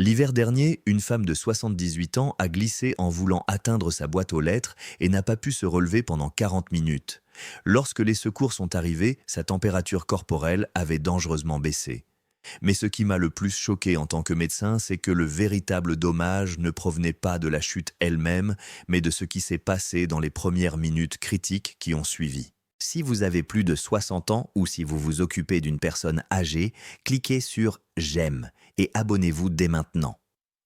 L'hiver dernier, une femme de 78 ans a glissé en voulant atteindre sa boîte aux lettres et n'a pas pu se relever pendant 40 minutes. Lorsque les secours sont arrivés, sa température corporelle avait dangereusement baissé. Mais ce qui m'a le plus choqué en tant que médecin, c'est que le véritable dommage ne provenait pas de la chute elle-même, mais de ce qui s'est passé dans les premières minutes critiques qui ont suivi. Si vous avez plus de 60 ans ou si vous vous occupez d'une personne âgée, cliquez sur «J'aime» et abonnez-vous dès maintenant.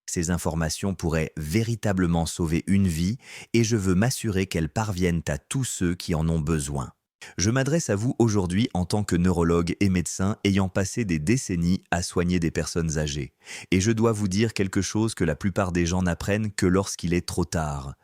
Ces informations pourraient véritablement sauver une vie et je veux m'assurer qu'elles parviennent à tous ceux qui en ont besoin. Je m'adresse à vous aujourd'hui en tant que neurologue et médecin ayant passé des décennies à soigner des personnes âgées. Et je dois vous dire quelque chose que la plupart des gens n'apprennent que lorsqu'il est trop tard.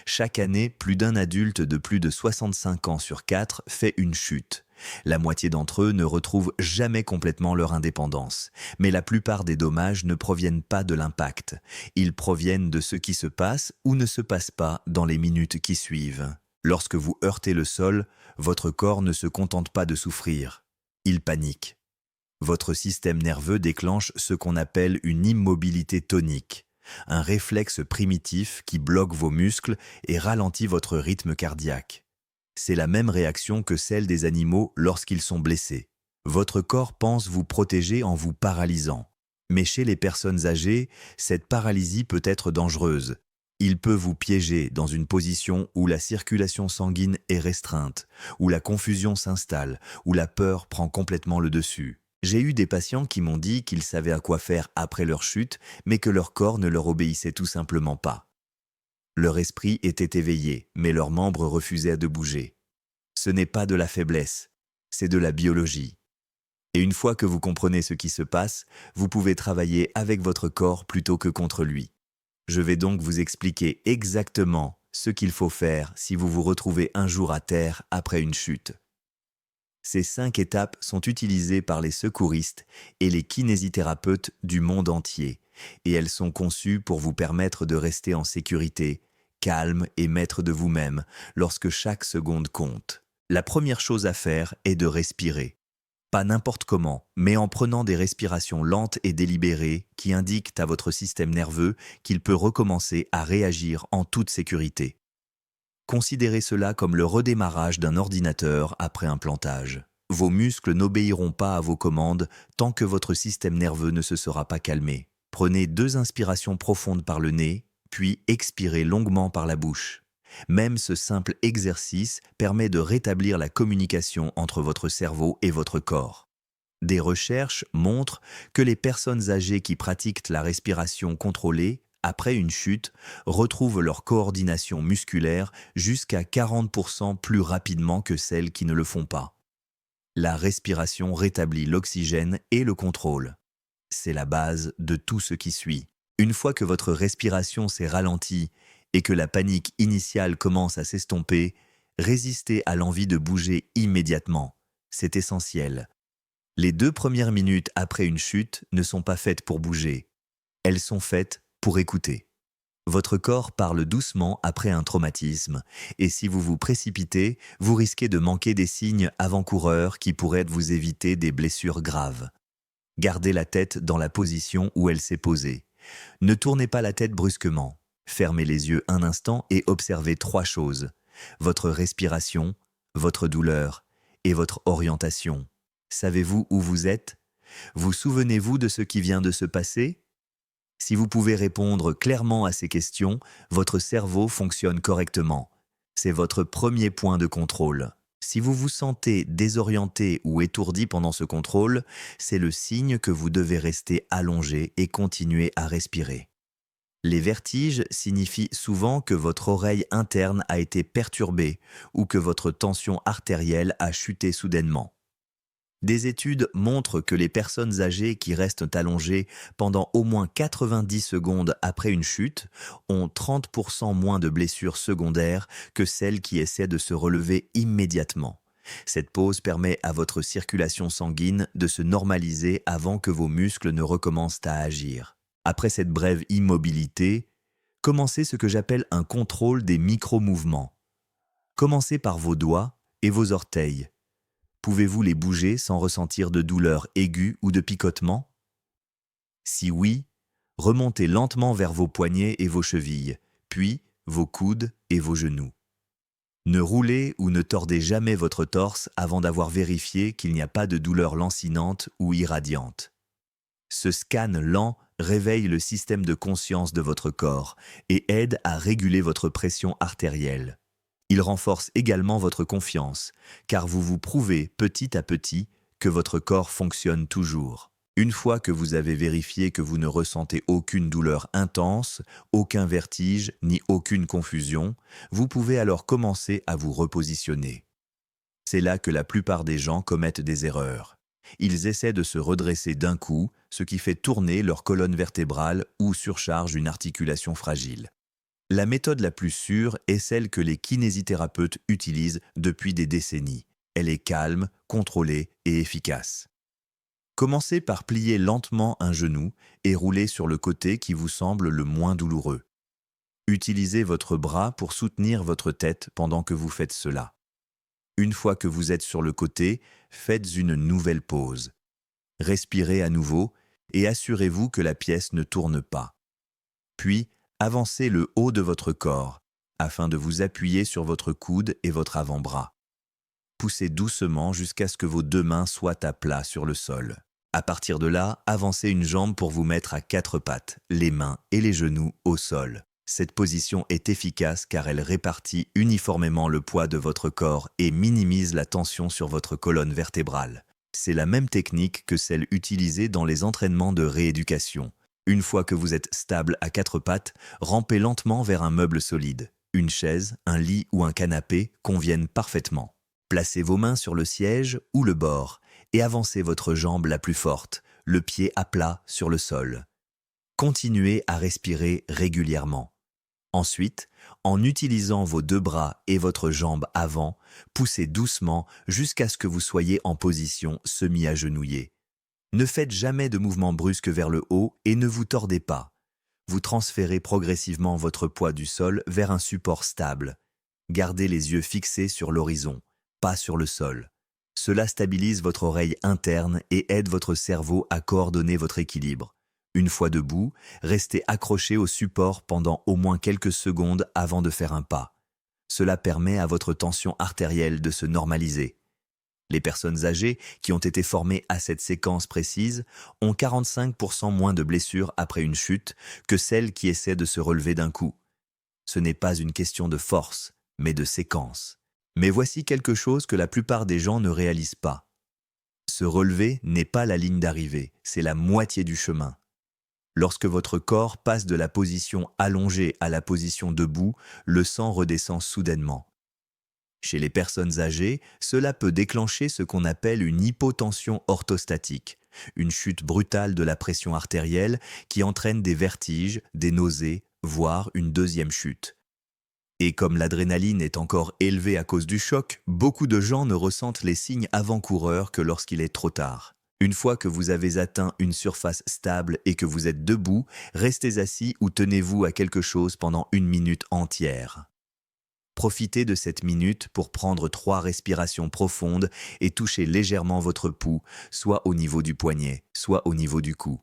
Chaque année, plus d'un adulte de plus de 65 ans sur 4 fait une chute. La moitié d'entre eux ne retrouvent jamais complètement leur indépendance. Mais la plupart des dommages ne proviennent pas de l'impact. Ils proviennent de ce qui se passe ou ne se passe pas dans les minutes qui suivent. Lorsque vous heurtez le sol, votre corps ne se contente pas de souffrir. Il panique. Votre système nerveux déclenche ce qu'on appelle une immobilité tonique, un réflexe primitif qui bloque vos muscles et ralentit votre rythme cardiaque. C'est la même réaction que celle des animaux lorsqu'ils sont blessés. Votre corps pense vous protéger en vous paralysant. Mais chez les personnes âgées, cette paralysie peut être dangereuse. Il peut vous piéger dans une position où la circulation sanguine est restreinte, où la confusion s'installe, où la peur prend complètement le dessus. J'ai eu des patients qui m'ont dit qu'ils savaient à quoi faire après leur chute, mais que leur corps ne leur obéissait tout simplement pas. Leur esprit était éveillé, mais leurs membres refusaient de bouger. Ce n'est pas de la faiblesse, c'est de la biologie. Et une fois que vous comprenez ce qui se passe, vous pouvez travailler avec votre corps plutôt que contre lui. Je vais donc vous expliquer exactement ce qu'il faut faire si vous vous retrouvez un jour à terre après une chute. Ces 5 étapes sont utilisées par les secouristes et les kinésithérapeutes du monde entier, et elles sont conçues pour vous permettre de rester en sécurité, calme et maître de vous-même lorsque chaque seconde compte. La première chose à faire est de respirer. Pas n'importe comment, mais en prenant des respirations lentes et délibérées qui indiquent à votre système nerveux qu'il peut recommencer à réagir en toute sécurité. Considérez cela comme le redémarrage d'un ordinateur après un plantage. Vos muscles n'obéiront pas à vos commandes tant que votre système nerveux ne se sera pas calmé. Prenez 2 inspirations profondes par le nez, puis expirez longuement par la bouche. Même ce simple exercice permet de rétablir la communication entre votre cerveau et votre corps. Des recherches montrent que les personnes âgées qui pratiquent la respiration contrôlée après une chute retrouvent leur coordination musculaire jusqu'à 40% plus rapidement que celles qui ne le font pas. La respiration rétablit l'oxygène et le contrôle. C'est la base de tout ce qui suit. Une fois que votre respiration s'est ralentie et que la panique initiale commence à s'estomper, résistez à l'envie de bouger immédiatement. C'est essentiel. Les 2 premières minutes après une chute ne sont pas faites pour bouger. Elles sont faites pour écouter. Votre corps parle doucement après un traumatisme, et si vous vous précipitez, vous risquez de manquer des signes avant-coureurs qui pourraient vous éviter des blessures graves. Gardez la tête dans la position où elle s'est posée. Ne tournez pas la tête brusquement. Fermez les yeux un instant et observez 3 choses. Votre respiration, votre douleur et votre orientation. Savez-vous où vous êtes? Vous souvenez-vous de ce qui vient de se passer? Si vous pouvez répondre clairement à ces questions, votre cerveau fonctionne correctement. C'est votre premier point de contrôle. Si vous vous sentez désorienté ou étourdi pendant ce contrôle, c'est le signe que vous devez rester allongé et continuer à respirer. Les vertiges signifient souvent que votre oreille interne a été perturbée ou que votre tension artérielle a chuté soudainement. Des études montrent que les personnes âgées qui restent allongées pendant au moins 90 secondes après une chute ont 30% moins de blessures secondaires que celles qui essaient de se relever immédiatement. Cette pause permet à votre circulation sanguine de se normaliser avant que vos muscles ne recommencent à agir. Après cette brève immobilité, commencez ce que j'appelle un contrôle des micro-mouvements. Commencez par vos doigts et vos orteils. Pouvez-vous les bouger sans ressentir de douleur aiguë ou de picotement? Si oui, Remontez lentement vers vos poignets et vos chevilles, puis vos coudes et vos genoux. Ne roulez ou ne tordez jamais votre torse avant d'avoir vérifié qu'il n'y a pas de douleur lancinante ou irradiante. Ce scan lent réveille le système de conscience de votre corps et aide à réguler votre pression artérielle. Il renforce également votre confiance, car vous vous prouvez petit à petit que votre corps fonctionne toujours. Une fois que vous avez vérifié que vous ne ressentez aucune douleur intense, aucun vertige ni aucune confusion, vous pouvez alors commencer à vous repositionner. C'est là que la plupart des gens commettent des erreurs. Ils essaient de se redresser d'un coup, ce qui fait tourner leur colonne vertébrale ou surcharge une articulation fragile. La méthode la plus sûre est celle que les kinésithérapeutes utilisent depuis des décennies. Elle est calme, contrôlée et efficace. Commencez par plier lentement un genou et rouler sur le côté qui vous semble le moins douloureux. Utilisez votre bras pour soutenir votre tête pendant que vous faites cela. Une fois que vous êtes sur le côté, faites une nouvelle pause. Respirez à nouveau et assurez-vous que la pièce ne tourne pas. Puis, avancez le haut de votre corps afin de vous appuyer sur votre coude et votre avant-bras. Poussez doucement jusqu'à ce que vos deux mains soient à plat sur le sol. À partir de là, avancez une jambe pour vous mettre à quatre pattes, les mains et les genoux au sol. Cette position est efficace car elle répartit uniformément le poids de votre corps et minimise la tension sur votre colonne vertébrale. C'est la même technique que celle utilisée dans les entraînements de rééducation. Une fois que vous êtes stable à quatre pattes, rampez lentement vers un meuble solide. Une chaise, un lit ou un canapé conviennent parfaitement. Placez vos mains sur le siège ou le bord et avancez votre jambe la plus forte, le pied à plat sur le sol. Continuez à respirer régulièrement. Ensuite, en utilisant vos deux bras et votre jambe avant, poussez doucement jusqu'à ce que vous soyez en position semi-agenouillée. Ne faites jamais de mouvement brusque vers le haut et ne vous tordez pas. Vous transférez progressivement votre poids du sol vers un support stable. Gardez les yeux fixés sur l'horizon, pas sur le sol. Cela stabilise votre oreille interne et aide votre cerveau à coordonner votre équilibre. Une fois debout, restez accroché au support pendant au moins quelques secondes avant de faire un pas. Cela permet à votre tension artérielle de se normaliser. Les personnes âgées qui ont été formées à cette séquence précise ont 45% moins de blessures après une chute que celles qui essaient de se relever d'un coup. Ce n'est pas une question de force, mais de séquence. Mais voici quelque chose que la plupart des gens ne réalisent pas. Se relever n'est pas la ligne d'arrivée, c'est la moitié du chemin. Lorsque votre corps passe de la position allongée à la position debout, le sang redescend soudainement. Chez les personnes âgées, cela peut déclencher ce qu'on appelle une hypotension orthostatique, une chute brutale de la pression artérielle qui entraîne des vertiges, des nausées, voire une deuxième chute. Et comme l'adrénaline est encore élevée à cause du choc, beaucoup de gens ne ressentent les signes avant-coureurs que lorsqu'il est trop tard. Une fois que vous avez atteint une surface stable et que vous êtes debout, restez assis ou tenez-vous à quelque chose pendant 1 minute entière. Profitez de cette minute pour prendre 3 respirations profondes et toucher légèrement votre pouls, soit au niveau du poignet, soit au niveau du cou.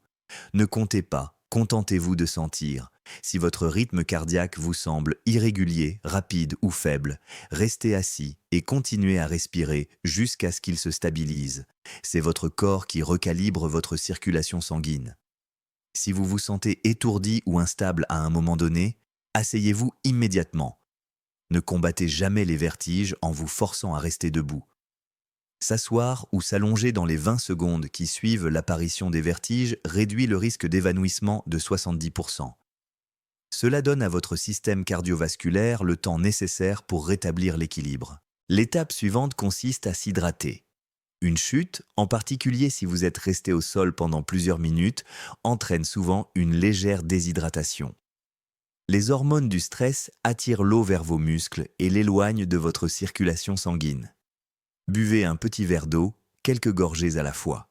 Ne comptez pas, contentez-vous de sentir. Si votre rythme cardiaque vous semble irrégulier, rapide ou faible, restez assis et continuez à respirer jusqu'à ce qu'il se stabilise. C'est votre corps qui recalibre votre circulation sanguine. Si vous vous sentez étourdi ou instable à un moment donné, asseyez-vous immédiatement. Ne combattez jamais les vertiges en vous forçant à rester debout. S'asseoir ou s'allonger dans les 20 secondes qui suivent l'apparition des vertiges réduit le risque d'évanouissement de 70%. Cela donne à votre système cardiovasculaire le temps nécessaire pour rétablir l'équilibre. L'étape suivante consiste à s'hydrater. Une chute, en particulier si vous êtes resté au sol pendant plusieurs minutes, entraîne souvent une légère déshydratation. Les hormones du stress attirent l'eau vers vos muscles et l'éloignent de votre circulation sanguine. Buvez un petit verre d'eau, quelques gorgées à la fois.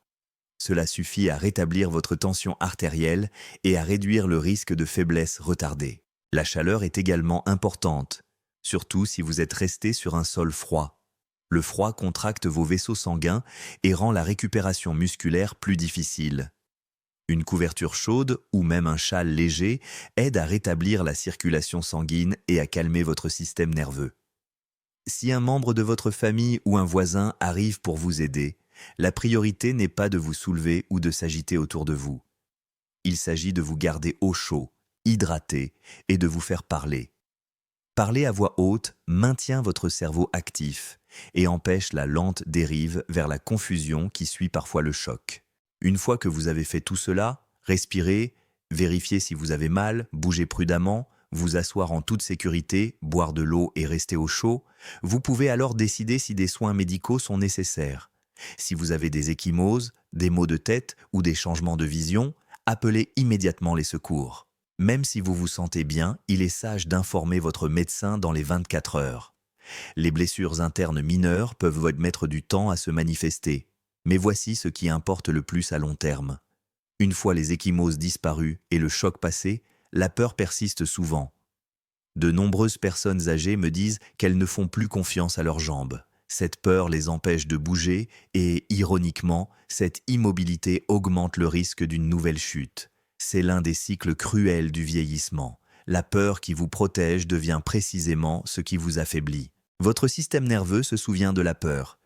Cela suffit à rétablir votre tension artérielle et à réduire le risque de faiblesse retardée. La chaleur est également importante, surtout si vous êtes resté sur un sol froid. Le froid contracte vos vaisseaux sanguins et rend la récupération musculaire plus difficile. Une couverture chaude ou même un châle léger aide à rétablir la circulation sanguine et à calmer votre système nerveux. Si un membre de votre famille ou un voisin arrive pour vous aider, la priorité n'est pas de vous soulever ou de s'agiter autour de vous. Il s'agit de vous garder au chaud, hydraté et de vous faire parler. Parler à voix haute maintient votre cerveau actif et empêche la lente dérive vers la confusion qui suit parfois le choc. Une fois que vous avez fait tout cela, respirez, vérifiez si vous avez mal, bougez prudemment, vous asseoir en toute sécurité, boire de l'eau et rester au chaud, vous pouvez alors décider si des soins médicaux sont nécessaires. Si vous avez des ecchymoses, des maux de tête ou des changements de vision, appelez immédiatement les secours. Même si vous vous sentez bien, il est sage d'informer votre médecin dans les 24 heures. Les blessures internes mineures peuvent mettre du temps à se manifester, mais voici ce qui importe le plus à long terme. Une fois les ecchymoses disparues et le choc passé, la peur persiste souvent. De nombreuses personnes âgées me disent qu'elles ne font plus confiance à leurs jambes. Cette peur les empêche de bouger et, ironiquement, cette immobilité augmente le risque d'une nouvelle chute. C'est l'un des cycles cruels du vieillissement. La peur qui vous protège devient précisément ce qui vous affaiblit. Votre système nerveux se souvient de la peur.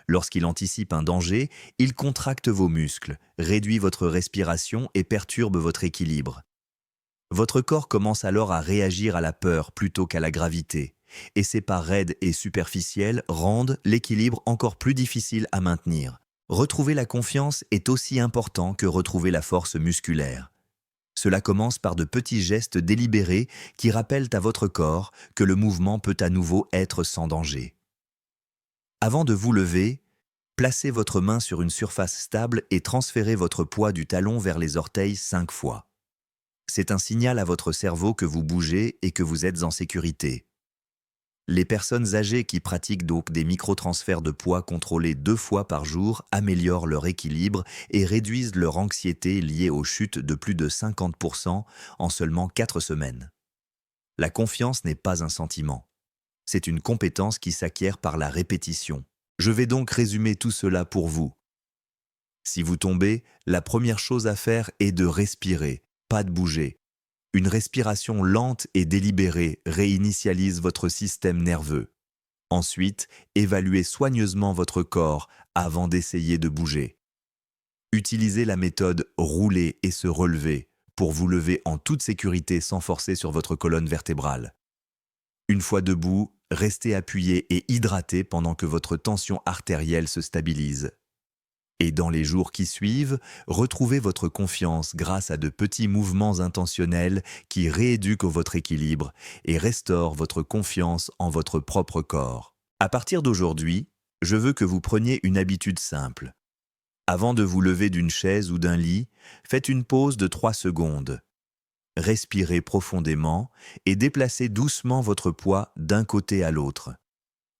Lorsqu'il anticipe un danger, il contracte vos muscles, réduit votre respiration et perturbe votre équilibre. Votre corps commence alors à réagir à la peur plutôt qu'à la gravité, et ces pas raides et superficiels rendent l'équilibre encore plus difficile à maintenir. Retrouver la confiance est aussi important que retrouver la force musculaire. Cela commence par de petits gestes délibérés qui rappellent à votre corps que le mouvement peut à nouveau être sans danger. Avant de vous lever, placez votre main sur une surface stable et transférez votre poids du talon vers les orteils 5 fois. C'est un signal à votre cerveau que vous bougez et que vous êtes en sécurité. Les personnes âgées qui pratiquent donc des microtransferts de poids contrôlés 2 fois par jour améliorent leur équilibre et réduisent leur anxiété liée aux chutes de plus de 50% en seulement 4 semaines. La confiance n'est pas un sentiment. C'est une compétence qui s'acquiert par la répétition. Je vais donc résumer tout cela pour vous. Si vous tombez, la première chose à faire est de respirer, pas de bouger. Une respiration lente et délibérée réinitialise votre système nerveux. Ensuite, évaluez soigneusement votre corps avant d'essayer de bouger. Utilisez la méthode « rouler et se relever » pour vous lever en toute sécurité sans forcer sur votre colonne vertébrale. Une fois debout, restez appuyé et hydraté pendant que votre tension artérielle se stabilise. Et dans les jours qui suivent, retrouvez votre confiance grâce à de petits mouvements intentionnels qui rééduquent votre équilibre et restaurent votre confiance en votre propre corps. À partir d'aujourd'hui, je veux que vous preniez une habitude simple. Avant de vous lever d'une chaise ou d'un lit, faites une pause de 3 secondes. Respirez profondément et déplacez doucement votre poids d'un côté à l'autre.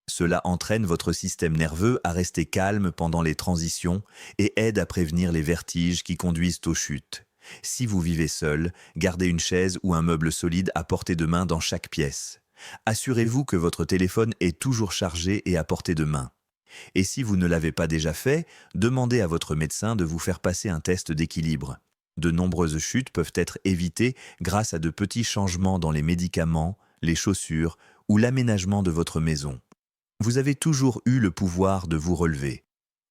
Cela entraîne votre système nerveux à rester calme pendant les transitions et aide à prévenir les vertiges qui conduisent aux chutes. Si vous vivez seul, gardez une chaise ou un meuble solide à portée de main dans chaque pièce. Assurez-vous que votre téléphone est toujours chargé et à portée de main. Et si vous ne l'avez pas déjà fait, demandez à votre médecin de vous faire passer un test d'équilibre. De nombreuses chutes peuvent être évitées grâce à de petits changements dans les médicaments, les chaussures ou l'aménagement de votre maison. Vous avez toujours eu le pouvoir de vous relever.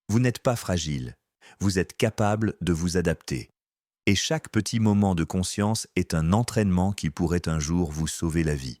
Vous n'êtes pas fragile. Vous êtes capable de vous adapter. Et chaque petit moment de conscience est un entraînement qui pourrait un jour vous sauver la vie.